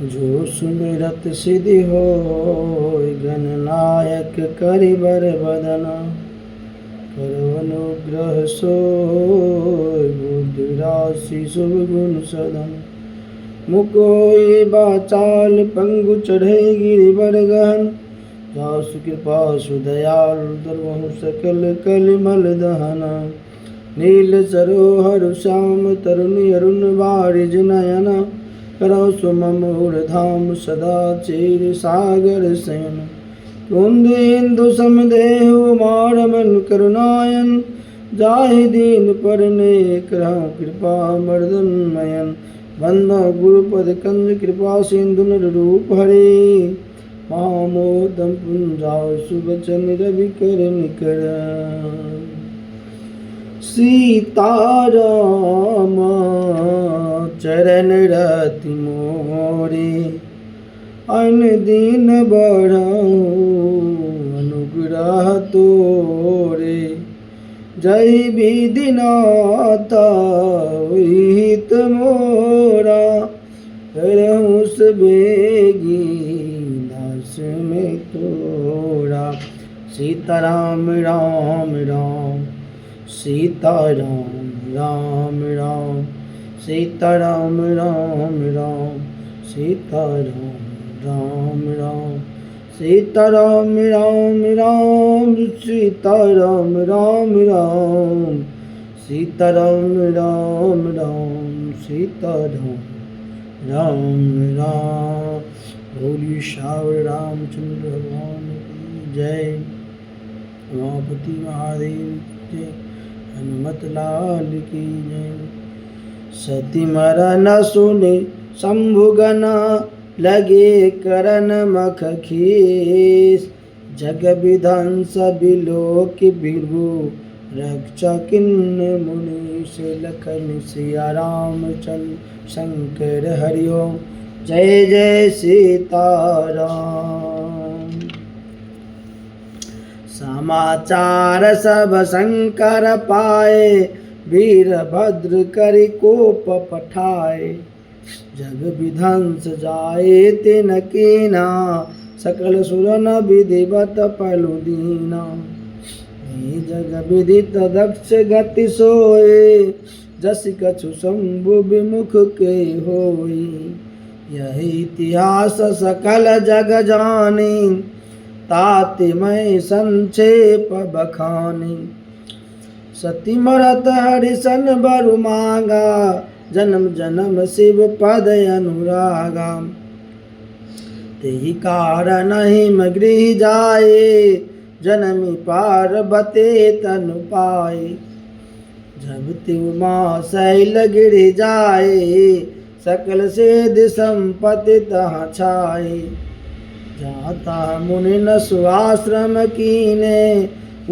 जो सुमिरत सिद्धि हो गणनायक करिबर बदना करो अनुग्रह सोय बुद्धि राशि शुभ गुण सदन मुकोई बाचाल पंगु चढ़े गिरिवर गहन जासु कृपा सुदयाल दुर्वहु सकल कलिमल दहना नील सरोहर श्याम तरुणी अरुण वारिज नयना करो सुमम धाम सदा चीर सागर सैन कुंदेन्दु समदेहु मारमन करुणायन जाहि दीन परने करहु कृपा मर्दन नयन बंदो गुरुपद कंज कृपा सिंधु रूप हरे महामोदम पुंजाओ सुबचन रवि कर निकर सीताराम चरण रति मोरे अन दिन बढ़ाऊं अनुग्रह तोरे जय विधिनाथा हित मोरा करहूँ बेगी दास में तोरा सीताराम राम राम सीताराम राम राम सीताराम राम राम सीताराम राम राम सीताराम राम राम सीताराम राम राम सीताराम राम राम सीताराम राम राम। बोलिए श्यावर रामचंद्र भगवान की जय। उमापति महादेव की जय। हनुमत लाल की जय। सती मरन सुने शंभुगना लगे करन मख खीस जग विध्वंस बिलोक बिरु रक्षा किन्न मुनीश लखन सिया रामचंद्र शंकर हरिओम जय जय सीताराम। समाचार सब शंकर पाए वीरभद्र करि कोप पठाए जग विध्वंस जाए तिन कीना सकल सुरन विधिवत पलु दीना जग विदित दक्ष गति सोए जस कछु शंभु विमुख के होई यही इतिहास सकल जग जानी ताति मैं संक्षेप बखानी सती मरत हरिशन बरु मांगा जन्म जन्म शिव पद अनुरागा तेहि कारण हिम गृह जाए जनमी पार्वती तनु पाए जब तिव माँ शैल गिर जाए सकल सिद्धि संपत्ति तहाँ छाए जाता मुनि न सुआश्रम कीने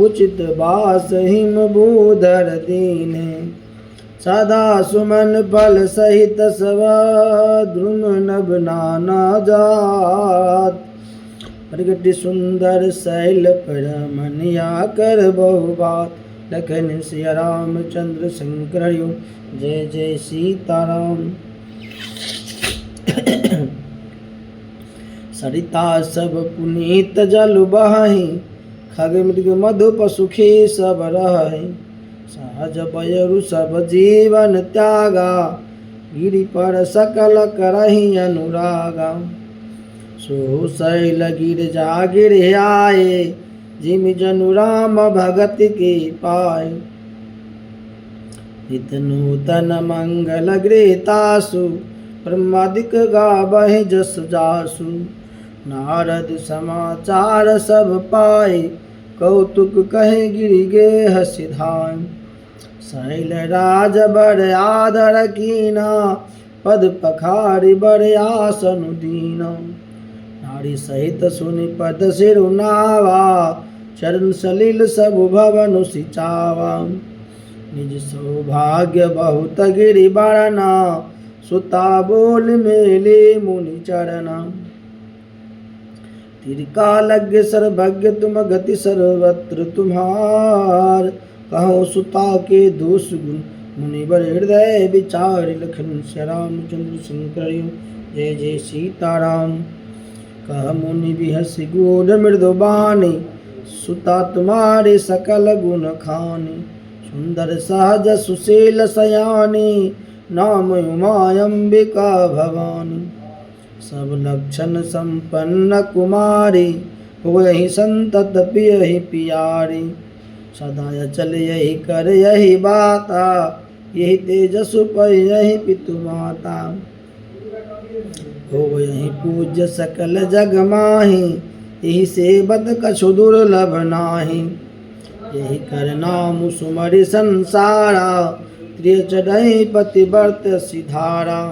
उचित बास हिम भूधर दीने सदा सुमन फल सहित सब द्रुम नभ नाना जात प्रगति सुंदर शैल पर मनिया कर बहु बात लखन सिया रामचंद्र शंकर जय जय सीताराम। सरिता सब पुनीत जल बहाई खग मृग मधु पशुखी सब रहे सहज बयरु सब जीवन त्यागा गिरि पर सकल करहि अनुरागा सो शैल गिर जा गिर आए जिमि जनु राम भगत के पाए नित नूतन मंगल गृहतासु ब्रह्मादिक गावहि जस जासु नारद समाचार सब पाए कौतुक कहे गिरि गेह सिधाय शैल राज बर आदर कीना पद पखारि बर आसन दीना नारी सहित सुनि पद सिरुनावा चरण सलिल सब भवन सिचावा निज सौभाग्य बहुत गिरि बरना सुता बोल मेले मुनि चरना त्रिकालज्ञ सर्वज्ञ तुम गति सर्वत्र तुम्हार कहो सुता के दोष गुण मुनिवर हृदय विचार लखन श्री रामचंद्र शंकर जय जय सीताराम। कह मुनि बिहसि गूढ़ मृदुबानी, सुता तुम्हारे सकल गुण खानी। सुंदर सहज सुशील सयानी, नाम उमा अंबिका भवानी। सब लक्षण संपन्न कुमारी, होहि संतत पियहि पियारी। सदा अचल यही कर यही बाता, यही तेजसु पर यही पितु माता। हो यही पूज्य सकल जग माही, यही सेवत कछु दुर्लभ नाही। यही कर नाम सुमरि संसारा, त्रिय चढ़ई पतिव्रत सिधारा।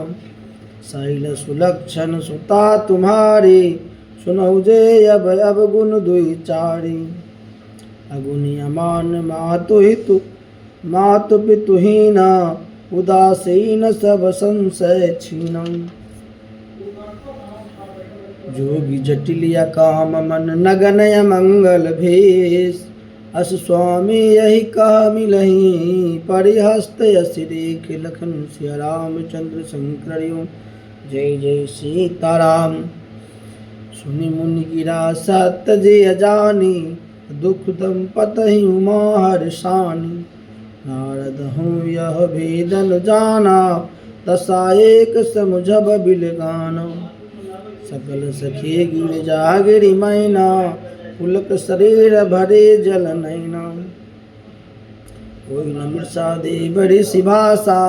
शैल सुलक्षण सुता तुम्हारी, सुनहु जे अब अब गुण दुई चारी। अगुनि अमान मातु हितु मातु पितुहीना, उदासीन सब संशय छीना। जोगी जटिलिया काम मन नगन मंगल भेष, अस स्वामी यही कह मिलही। परिहस्त यस रेख लखन सिया रामचंद्र शंकर हरिओम। जय जय सीताराम। सुनि मुनि गिरा सत्य जय जानी, दुख दंपतहि उमा हर्षानी। नारद हूँ यह वेदन जाना, दशा एक समुझब बिलगाना। सकल सखी गिर जा गिरि मैना, पुलक शरीर भरे जल नैना। कोई न मृषा दे बड़ी सिभाषा,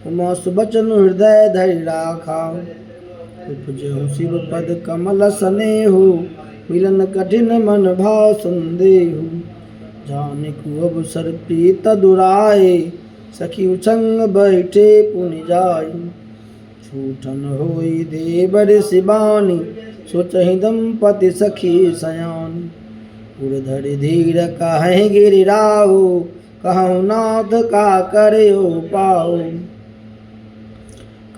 उमा सुबचन हृदय धरि राखा। उपजहु शिव पद कमल सनेहु, मिलन कठिन मन भाव संदेहु। जानिकु अवसर प्रीत दुराए, सखी संग बैठे पुनि जाय। छूटन होई दे बड़े शिवानी, सोचहि दंपति सखी सयानी। पुर धरि धीर कहे गिरिराऊ, कहु नाथ का करयो पाऊ।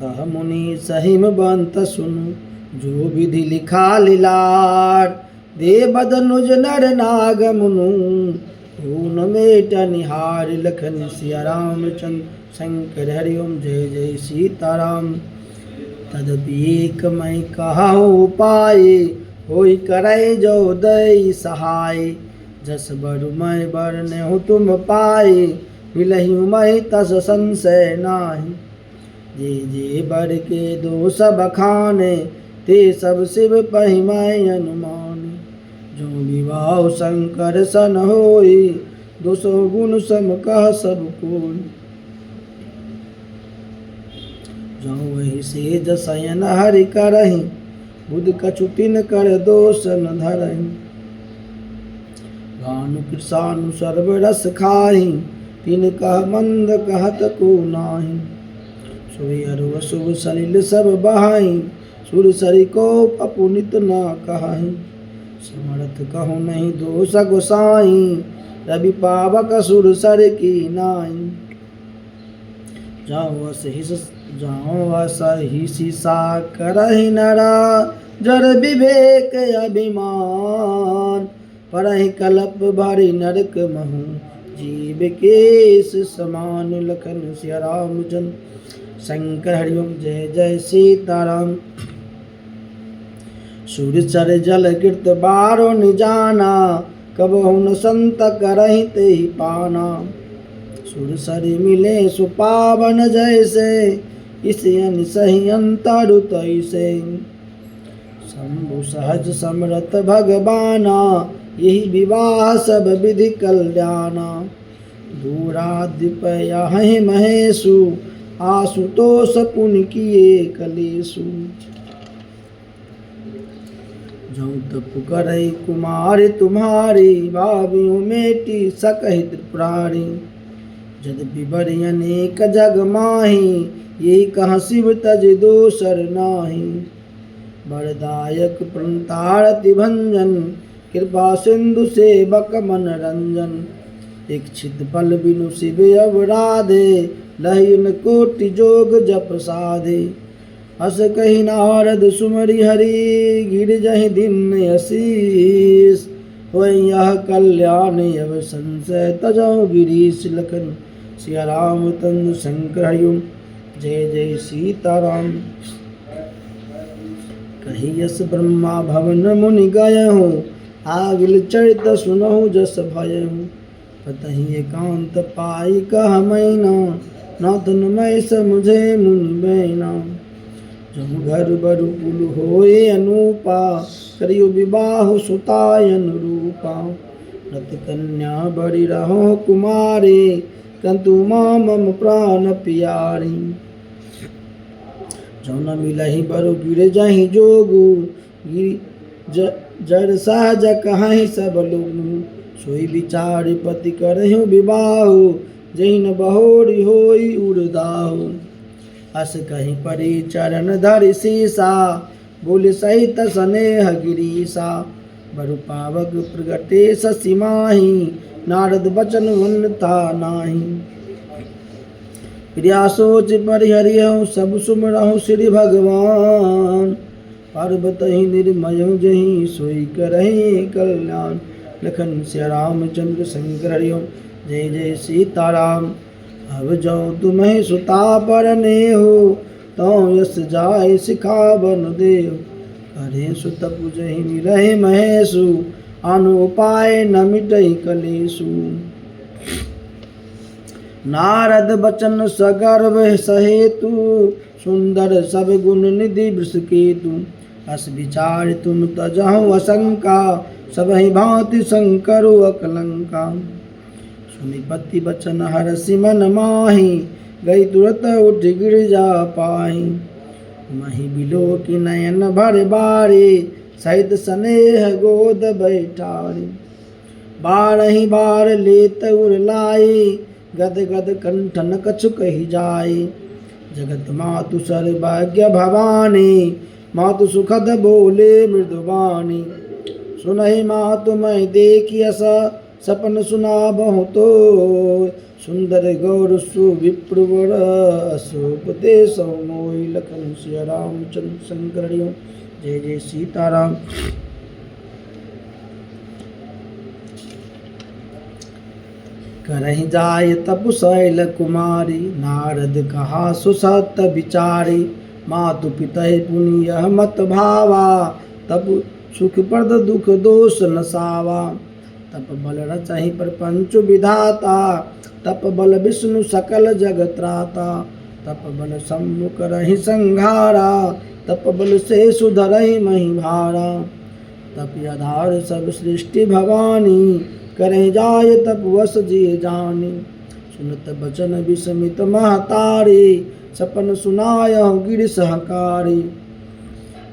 कह मुनि सहिम बंत सुनु, जो विधि लिखा लीलार। दे बदनुज नर नाग मुनु, खून मेट निहार। लखन सिया रामचंद्र शंकर हरिओम। जय जय सीताराम। तदपि एक मैं कहूँ उपाय, होई करे जो दई सहाय। जस बरु मैं बरनहु तुम पाए, मिलहि मैं तस संशय नाही। जे जे बर के दोष बखाने, ते सब शिव पहि मैं अनुमान। जो विवाह शंकर सन होई, 200 गुण सम कह सब कोई। जो वही सेज शयन हरि करहि, बुध कछु तिन कर दोष न धरहि। भानु कृषानु सर्व रस खाहि, तिन कह मंद कहत को नाही। सोई अरु अशुभ सलिल सब बहाई, सुर सरि को अपुनित न कहाई। समर्थ कहूँ नहीं दोष गोसाई, रवि पावक सुर सर की नाई। जाओ असहिषि सा करहि नरा, जर विवेक अभिमान। परहि कलप भरि नरक महु, जीव केश समान। लखन सिया रामचंद्र शंकर हरिओम। जय जय सीताराम। सूर्य चर जल कीर्त बारो निजाना, कबहु न संत करहि तेहि पाना। सुर सरि मिले सुपावन जैसे, इसे अनिसहि अंतर तैसे। शंभु सहज समरथ भगवाना, यही विवाह सब विधि कल्याणा। दूराद्रिपयहि महेशु, आशुतोष पुनि किए कलेशु। जो तप करई कुमार तुम्हारी, भावियों मेटी सकहि त्रिपुरारी। यद्यपि बरि अनेक जग माही, यही कह शिव तज दोसर नाही। वरदायक प्रणतारति भंजन, कृपा सिंधु सेवक मन रंजन। इच्छित फल बिनु शिव अवराधे, लहिन कोटि जोग जप साधे। हस कहि नारद सुमरि हरि, गिर जहि दिन असीस। होय यह कल्याण अब संशय, तजौ गिरीश। लखन सिया रामचंद्र शंकर हरिओम। जय जय सीताराम। कही यस ब्रह्मा भवन मुनि गय हूँ, आगिल चरित सुनहु जस भय हूँ। पतहि एकांत पाई कह मैना, नाथन मैं समुझे मुनि बैना। जम घर बरु पुल होए अनूपा, करियो विवाह सुताय अनुरूपा। रत कन्या बड़ी रहो कुमारी, कंतु माँ मम प्राण प्यारी। जौन मिलहि बरु गिर जाहि जोगु, जड़ सहज कहाहि सब लोगु। सोई विचार पति करहु विवाहु, जैन बहोरी होई उड़दाहु। अस कहीं परी चरण धरि सीसा, बोले सहित स्नेह गिरीसा। बरु पावक प्रगटे शशि माही, नारद बचन वन्यता नाही। प्रिया सोच परिहरियहु सब सुमरहु श्री भगवान। पार्वती निर्मय जही सोई करहि कल्याण। लखन सिया रामचंद्र शंकर हरिओम, जय जय सीताराम। अब जाओ तुम्हें सुता परने हो, तो यस जाय सिखावन देव। अरे सुत पुजहि मिलहि महेशु, आनु उपाय न मिटहि कलेशु। नारद बचन सगर्व सहेतु, सुंदर सब गुण निधि वृषकेतु। अस विचार तुम तजहु असंका, सबहि भांति शंकरु अकलंका। सुनि पति बचन हरषि मन माहि, गई तुरत उठ गिरजा पाहि। महि बिलो की नयन भर बारे, सहित स्नेह गोद बैठारे। बारहि बार लेत उर लाए, गद गद कंठन कछु कहि जाए। जगत मातु सर्वज्ञ भवानी, मातु सुखद बोले मृदुवाणी। सुनहि मातु मैं देखियस, सपन सुनाबहु तो। सुंदर गौर सुविप्रवर, असुपदेश मोहि। लखन सिया रामचंद्र शंकर हरिओम, जय जय सीताराम। करहि जाय तपु शैल कुमारी, नारद कहा सुसत विचारी। मातु पितहि पुनि यह मत भावा, तब सुख प्रद दुख दोष नसावा। तप बल रचहि प्रपंच विधाता, तप बल विष्णु सकल जगत्राता। तप बल सम्मुख रहि संघारा, तप बल से सुधरहि मही भारा। तप आधार सब सृष्टि भवानी, करे जाय तप वस जिय जानी। सुनत बचन विस्मित महतारी, सपन सुनायहु गिरि सहकारी।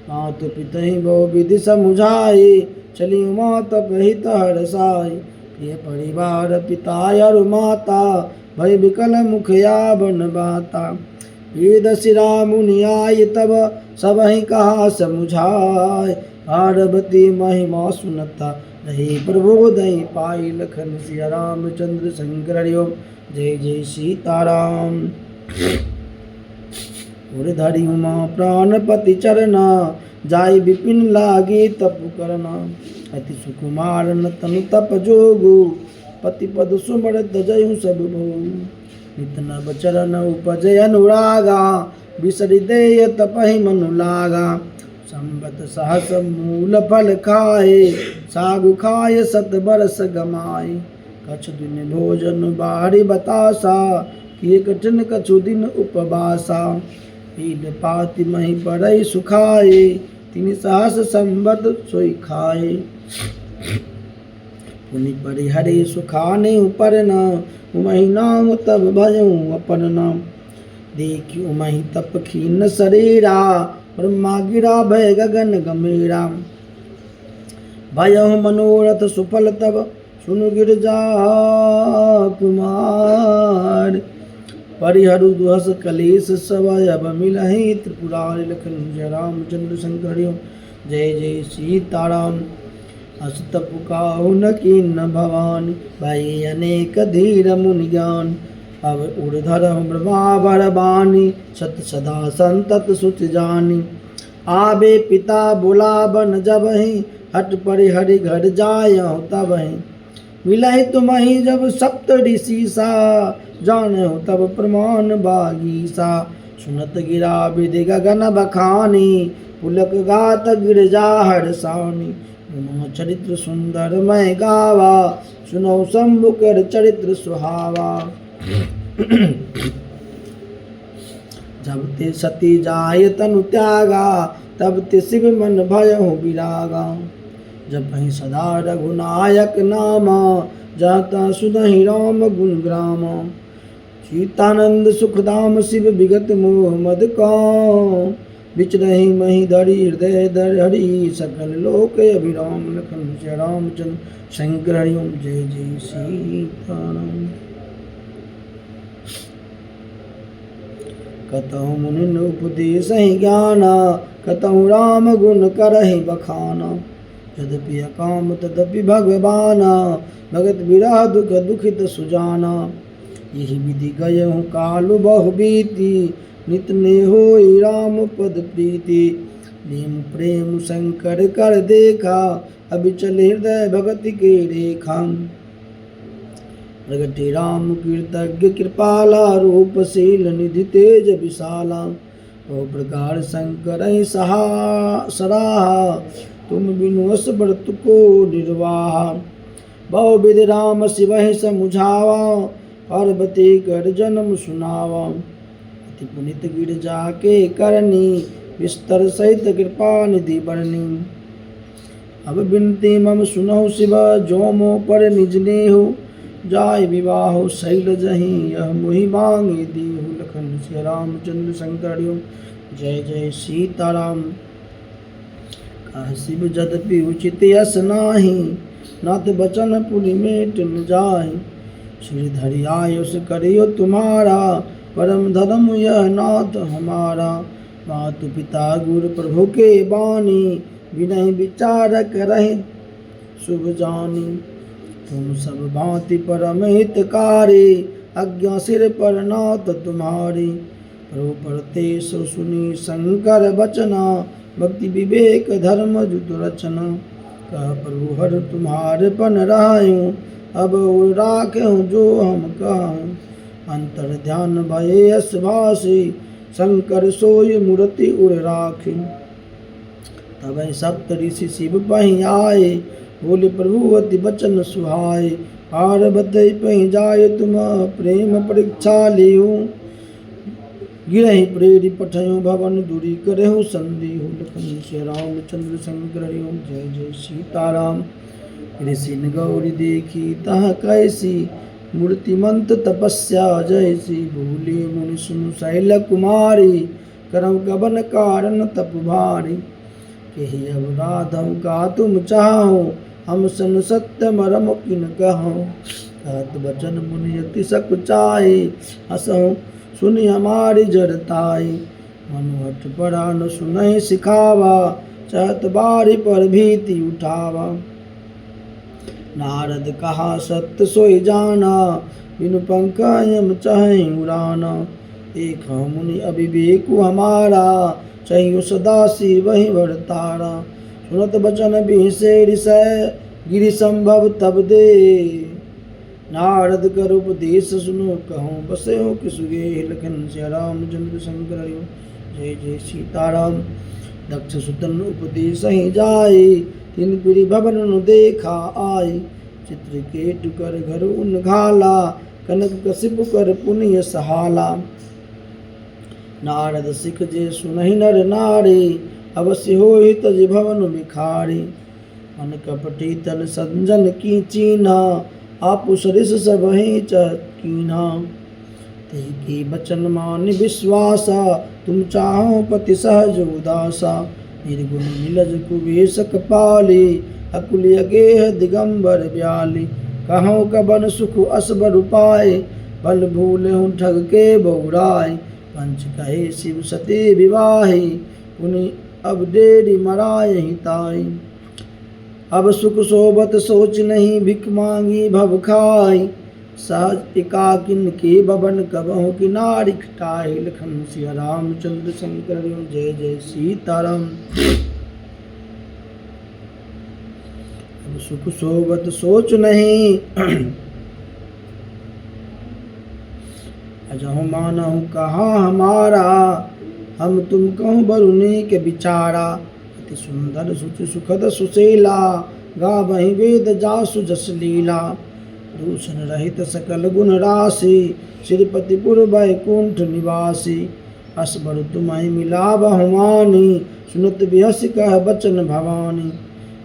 मातु पितहि बहु विधि समुझाए, चली उमा तप हित हरसाय। प्रिय परिवार पिता और माता, भय विकल मुखया बन बाता। वेद शिरा मुनि आय तब, सबहि कहा समुझाय। पार्वती महिमा सुनता, रहे प्रबोधि पाई। लखन सिया रामचंद्र शंकर हरिओम, जय जय सीताराम। उर धरि उमा प्राणपति चरना, जाय विपिन लागे तप करना। अति सुकुमार न तनु तप जोगु, पति पद सुमरत जयु सब भोग। नित नव चरण उपजय अनुरागा, बिसरि देय तपहि मनु लागा। संबत सहस मूल फल खाए, सागु खाय सत बरस गमाए। कछु दिन भोजन बाहरी बतासा, किए कठिन कछु दिन उपवासा। पील पाति मही पड़ई सुखाए, तिनि सहस संबत सोई खाए। पुनि परिहरे सुखाने ऊपर न, उमहि नाम तब भजऊँ अपन नाम। देखि उमहि तप खीन शरीरा, ब्रह्मा गिरा भय गगन गंभीरा। भयहु मनोरथ सुफल तब, सुनु गिरजा कुमार। परिहरु दुहस कलेश सब, अब मिलहि त्रिपुरारि। लखन जय रामचंद्र शंकर हरिओम, जय जय सीताराम। अस तप काहु न कीन भवानी, भई अनेक धीर मुनि ज्ञान। अब उर्धर ब्रह्मा बर बानी, सत सदा संतत सुच जानी। आबे पिता बुलावन जबहि, हट परिहरि घर जायहु तबहि। मिलहि तुम्हि जब सप्त ऋषि सा, जानहु तब प्रमाण बागीसा। सुनत गिरा विधि गगन बखानी, पुलक गात गिरजा हरसानी। उमा चरित्र सुंदर मैं गावा, सुनो शंभु कर चरित्र सुहावा। जब ते सती जाय तनु त्यागा, तब ते शिव मन भयहु विरागा। जपहि सदा रघुनायक नामा, जाता सुनहि राम गुण ग्राम। चितानंद सुखदाम शिव विगत मोह मद का, विचरहि मही धरि हृदय धर हरि। सकल लोक अभिराम लखन जय रामचंद्र शंकर हरि ओम जय जय सीताराम। कतहु मुनि उपदेश ज्ञाना, कतहु राम गुण करहि बखाना। यद्यपि अकाम तदपि भगवाना, भगत विरह दुख दुखित सुजाना। यही विधि गयहु कालु बहु बीती, नित ने होई राम पद प्रीति। नेम प्रेम शंकर कर देखा, अभी चले हृदय भगति के रेखा। प्रगटे राम कीर्तज्ञ कृपाला, रूपशील निधि तेज विशाला। ओ प्रकार शंकर सराहा, तुम बिनु अस व्रत को निर्वाह। बहु विधि राम शिवहि समुझावा, पार्वती कर जन्म सुनावा। अति पुनित गिरजा के करनी, विस्तर सहित कृपा निधि बरनी। अब बिनती मम सुनहु शिव, जो मो पर निज नेहु। जाय विवाह शैल जही, यह मोहि मांगे देहु। लखन श्री रामचंद्र शंकर जय जय सीताराम। कह शिव जदपि उचित यस नाही, नाथ बचन पुनि मेट न जाहि। श्रीधरि आयुष करियो तुम्हारा, परम धर्म यह नाथ हमारा। मातु पिता गुरु प्रभु के बानी, विनय विचारक रहे शुभ जानी। तुम सब भांति परम हितकारी, आज्ञा सिर पर नाथ तुम्हारी। प्रभु परतेश सुनी शंकर बचना, भक्ति विवेक धर्म जुत रचना। कह प्रभु हर तुम्हारे पन रहायूं, अब राखूं जो हम कहूँ। अंतर ध्यान भये यस भासी, शंकर सोई मूर्ति उर राखी। तब सप्त ऋषि शिव पहि आए, बोले प्रभु अति बचन सुहाए। पार्वती पहि जाय तुम प्रेम परीक्षा लेहु, गिरहि प्रेरि पठयु भवन दूरी करहु संदेहु। लखन श्री रामचंद्र शंकर हरि ओम जय जय सीताराम। ऋषि गौरी देखी तह कैसी, मूर्तिमंत तपस्या जैसी। भूले मुनि सुनु शैल कुमारी, करम गबन कारण तप भारी। कही अब राधम का तुम चाहो, हम सन सत्य मरम किन कहो। कहत बचन मुनि अति सकुचाई, हसहु सुनि हमारी जड़ताई। मनुहट परा न सुनहि सिखावा, चहत बारी पर भीति उठावा। नारद कहा सत्य सोई जाना, बिनु पंख यम चाहे उड़ाना। एक मुनि अविवेकु हमारा, चाहिए सदा सी वही वर्तारा। सुनत बचन बिहसे ऋषय, गिरि संभव तब दे। नारद कर उपदेश सुनो, कहूँ बसयो किसुगे। लखन श्री रामचंद्र शंकर हरि ओम जय जय सीताराम। दक्ष सुतन उपदेश ही जाए, तीन पीढ़ी भवन नु देखा आए। चित्रकेतु कर घर उन घाला, कनक कशिपु कर पुण्य सहाला। नारद सिख जे सुनहि नर नारी, अवश्य होई तज भवन भिखारी। मन कपटी तन संजन की चीन्हा, आपु सरिस सब ही चकीन्हा। ते की बचन मान विश्वासा, तुम चाहो पति सहज उदासा। निर्गुण नीलज कुबेश कपाली, अकुल अगेह दिगंबर ब्याली। कहो कबन सुख असबर उपाय, बल भूल हूँ ठग के बौराय। पंच कहे शिव सती विवाही, पुनि अब डेरी मराय हिताई। अब सुख सोबत सोच नहीं, भिख मांगी भव खाई। सहज एकाकिन के बबन कबहु की नारी खटाई। लखन श्री रामचंद्र शंकर जय जय सीताराम। अब सुख सोबत सोच नहीं, अजहु मानहु कहाँ हमारा, हम तुम कहूँ बरुने के बिचारा। अति सुंदर सुचि सुखद सुशीला, गा वही वेद जासु जस लीला। दूषण रहित सकल गुण राशि, श्रीपतिपुर वैकुंठ निवासी। असबर तुम्हें मिला बहुमानी, सुनत बिहस कह बचन भवानी।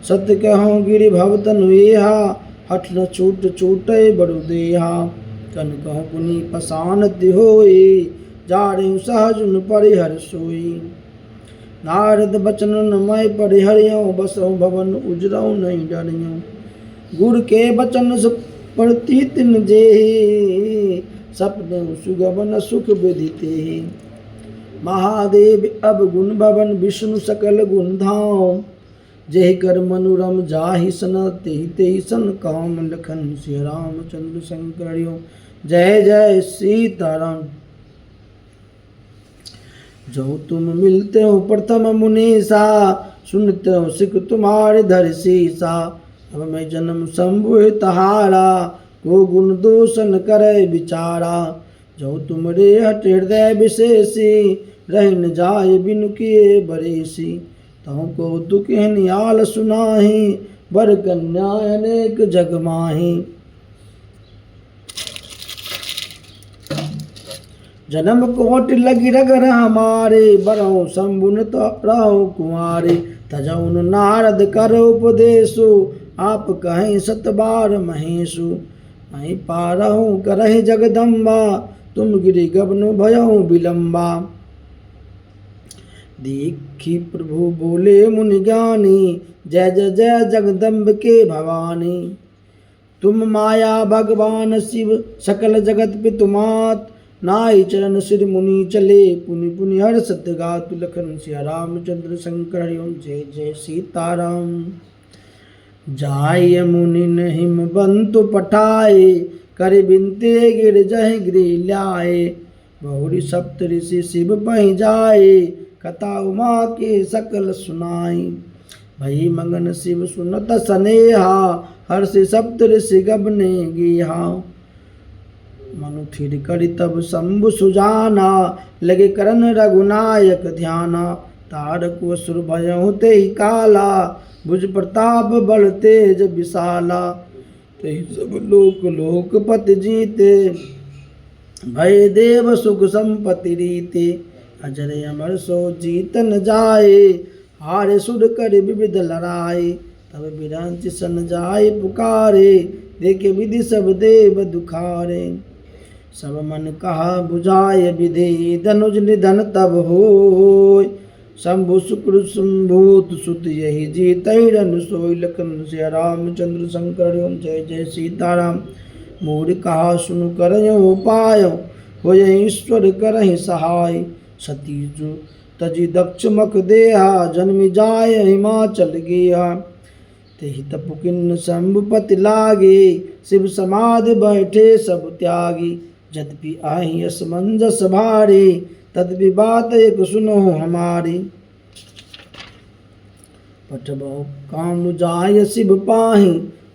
सत्य कहूँ गिरि भवतन एहा, हठ न छूट छूटे बड़ु देहा। कन कहूँ पुनि पसानति होई, जारे सहज न परिहर सोई। नारद बचन न मैं परिहरियों, बसहु भवन उजरऊ नहीं डरियों। गुर के बचन प्रतीत न जेहि, सपने सुगमन सुख विदिते। महादेव अब गुण भवन, विष्णु सकल गुण धाम। जेहि कर मनुरम जाहि सन, तेहि तेहि सन काम। लखन सिया रामचंद्र शंकरियो, जय जय सीताराम। जो तुम मिलते हो प्रथम मुनीसा, सुनते हो सिख तुम्हारे धर सीसा। अब मैं जन्म शंभु तहारा, को गुण दोषन करे विचारा। जो तुम रे हट हृदय विशेषी, रह न जाए बिनु किए बरेसी। तहु को दुख नियाल सुनाही, बर कन्या अनेक जग माही। जन्म कोट लगी रगर हमारे, बरहु शंभुन तो रहो कुंवारे। तजौन नारद कर उपदेशु, आप कहें सतबार महेशु। मैं पारहु करहि जगदम्बा, तुम गिरि गबनु भयहु विलम्बा। देखी प्रभु बोले मुनि ज्ञानी, जय जय जय जगदम्ब के भवानी। तुम माया भगवान शिव, सकल जगत पितुमात। नाई चरण सिर मुनि चले, पुनि पुनि हर्षत गातु। लखन सिया रामचंद्र शंकर हरिओम, जय जय सीताराम। जाय मुनि हिम बंतु पठाए, कर बिनते गिर जहि गृह ल्याए। बहुरी सप्त ऋषि शिव पहि जाए, कथा उमा के सकल सुनाई। भई मगन शिव सुनत सनेहा, हर्ष सप्त ऋषि गबने गेहा। मनु थिर करि तब शंभु सुजाना, लगे करन रघुनायक ध्याना। तारक असुर भयहु तेहि काला, भुज प्रताप बल तेज विशाला। तेहि सब लोक लोकपति जीते, भय देव सुख संपत्ति रीते। अजर अमर सो जीत न जाए, हारे सुर कर विविध लड़ाए। तब बिरंच सन जाए पुकारे, देखे विधि सब देव दुखारे। सब मन कहा बुझाय विधि, धनुज निधन तब होय। शंभु शुक्र संभूत सुत यही जीत रन सोई। लखन सिया रामचंद्र शंकर ओम, जय जय सीताराम। मोर कहा सुनु करयो उपाय, होय ईश्वर करहि सहाय। सती जो तजी दक्ष मख देहा, जन्मि जाय हिमाचल गेहा। तेहि तपु किन्न शंभुपति लागे, शिव समाधि बैठे सब त्यागी। यद्यपि आहि असमंजस भारी, तद्यपि बात एक सुनो हमारी। पठबहु काम जाय शिव पाहि,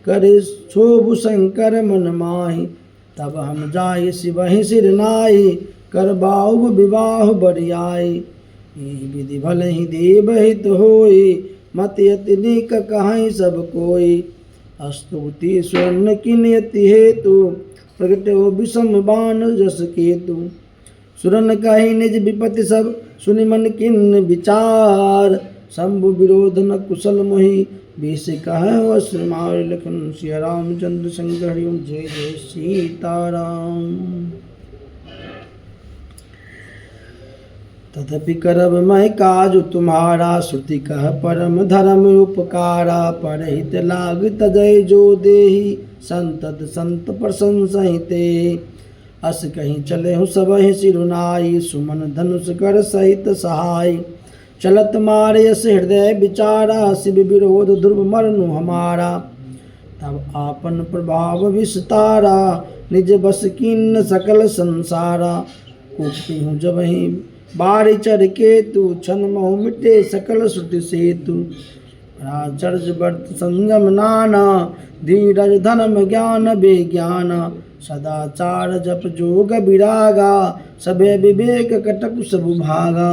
करे शोभु शंकर मन माहि। तब हम जाय शिवहि सिर नाई, कर बाहु विवाह बरियाई। यही विधि भल ही देव हित होई, मत यति निक कहाई सब कोई। स्तुति स्वर्ण किन्यति हेतु, प्रगट हो विषम बाण जस केतु। सुरन कही निज विपति सब, सुनि मन किन्न विचार। शंभु विरोध न कुशल मोहि, बीस कह अस्त्र मार। लखन सिया रामचंद्र शंकर हरिओम, जय जय सीताराम। तथापि करब मैं काज तुम्हारा, श्रुति कह परम धर्म उपकारा। परहित लाग तजय जो देहि, संतत संत प्रशंसिते। अस कहीं चले हूँ सब सिरुनाई, सुमन धनुष कर सहित सहाय। चलत मारे यस हृदय विचारा, शिव विरोध ध्रुव मरनु हमारा। तब आपन प्रभाव विस्तारा, निज बस किन्न सकल संसारा। कूपी हूँ जब ही बारि चढ़ केतु, छन महु मिटे सकल श्रुति सेतु। राजर्ष वर्त संयम नाना, धीरज धर्म ज्ञान विज्ञान, सदाचार जप जोग विरागा, सबे विवेक कटक सब भागा।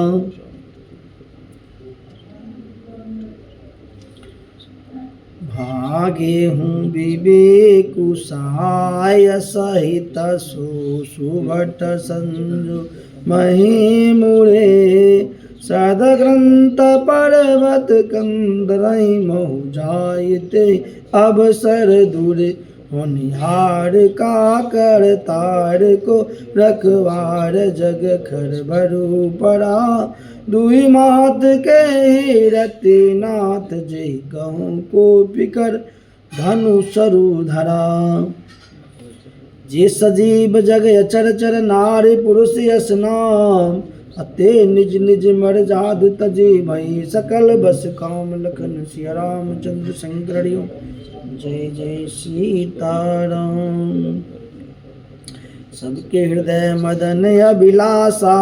भागे हूँ विवेकु सहाय, सहित सो सुभट संजो मही मुरे, सदग्रंथ पर्वत कंदरई महु जायते, अवसर दूरे होनिहार का करतार को, रखवार जग खर भरू पड़ा, दुई मात के रति नाथ, जय कहूँ को पिकर धनु सरु धरा। जे सजीव जग अचर चर, नारी पुरुष यस नाम, अते निज निज मर जादु तजे, भई सकल बस काम लखन सिया रामचंद्र शंकरियो। जय जय सीताराम। सबके हृदय मदन अभिलाषा,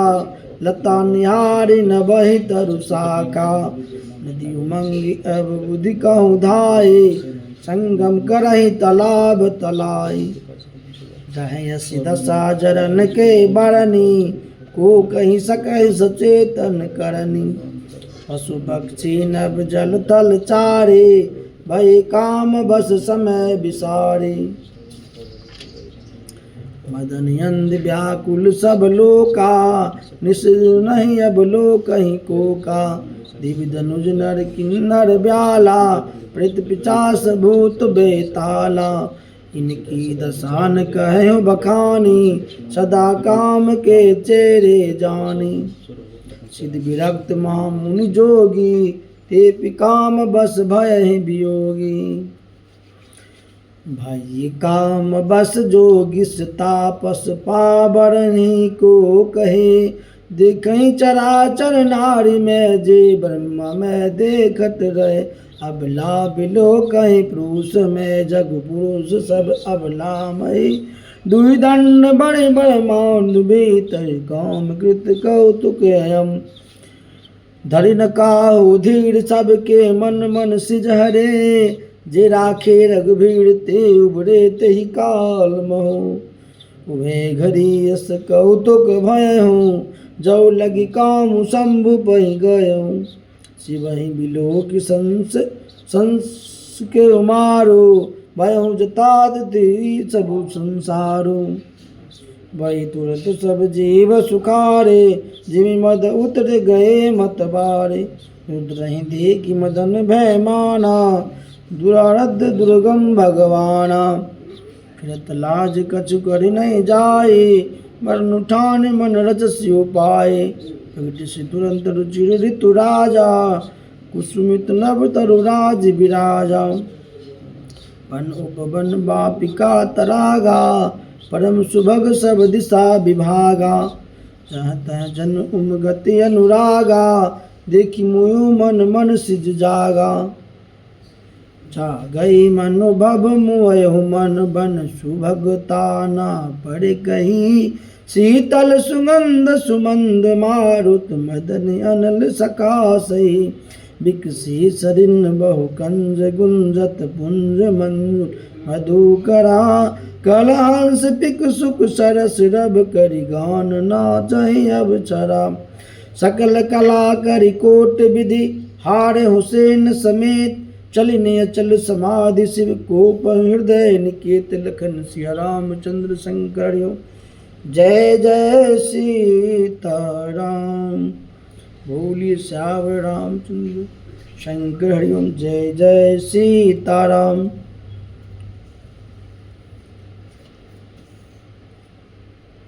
लता निहारी न बहि तरु शाखा, नदी उमंगी अब बुद्धि कहूँ धाये, संगम करहि तालाब तलाई। जहयसि दशा जरन के बरनी, को कहीं सकहि सचेतन करनी। पशु पक्षी नभ जल थल चारे, भय काम बस समय विसारे। मदन अंध व्याकुल सब लोका, निस नहीं अब लो कहीं को का। दिव्य धनुज नर किन्नर ब्याला, प्रेत पिचास भूत बेताला। इनकी दशान कहो बखानी, सदा काम के चेरे जानी। सिद्ध विरक्त महामुनि जोगी, ते पिकाम बस भय वियोगी। भय काम बस जोगी, तापस पावरणी को कहे। देखई चराचर नारी में, जे ब्रह्म में देखत रहे। अबला बिलो कहीं पुरुष में, जग पुरुष सब अबलामय। दुई दंड बड़े बड़े मान भीतर, काम कृत कौतुक अयम। धरि न काहू धीर सबके, मन मन सिज हरे। जे राखे रघुवीर, ते उबरे तेहि काल महु। वे घड़ी यस कौतुक भय हूँ, जो लगी काम शंभु पहि गयऊँ। शिवहि बिलो की संस के मारो, भयहूँ जतात तेरी सबु संसारो। वही तुरत सब जीव सुखारे, जिमि मद उतर गए मत बारे। रुद्रहि देखि मदन भय माना, दुरारध दुर्गम भगवाना। फिरत लाज कछु कर नहीं जाए, मरण उठान मन रजस्यो पाए। प्रगति से तुरंत रुचिर ऋतु राजा, कुसुमित नभ तरु राज विराजा। वन उपवन बापिका तरागा, परम सुभग सब दिशा विभागा। जहाँ तह जन उमगति अनुरागा, देखी मोयु मन मन सिज जागा। जा गई मनोभव मोयहु मन बन, सुभगता ना पड़े कहीं। शीतल सुगंध सुमंद मारुत, मदन अनल सकासई। बिकसी सरिन बहु कंज, गुंजत पुंज मंजुल मधुकरा। कलहंस पिक सुख सरस, रब करि गान नाचहि अब चरा। सकल कला करि कोट विधि, हारे हुसैन समेत। चलिने अचल समाधि, शिव कोप हृदय निकेत। लखन सिया रामचंद्र शंकरियो। जय जय सीताराम। बोलिए श्याम रामचंद्र शंकर हरिओम। जय जय सीताराम।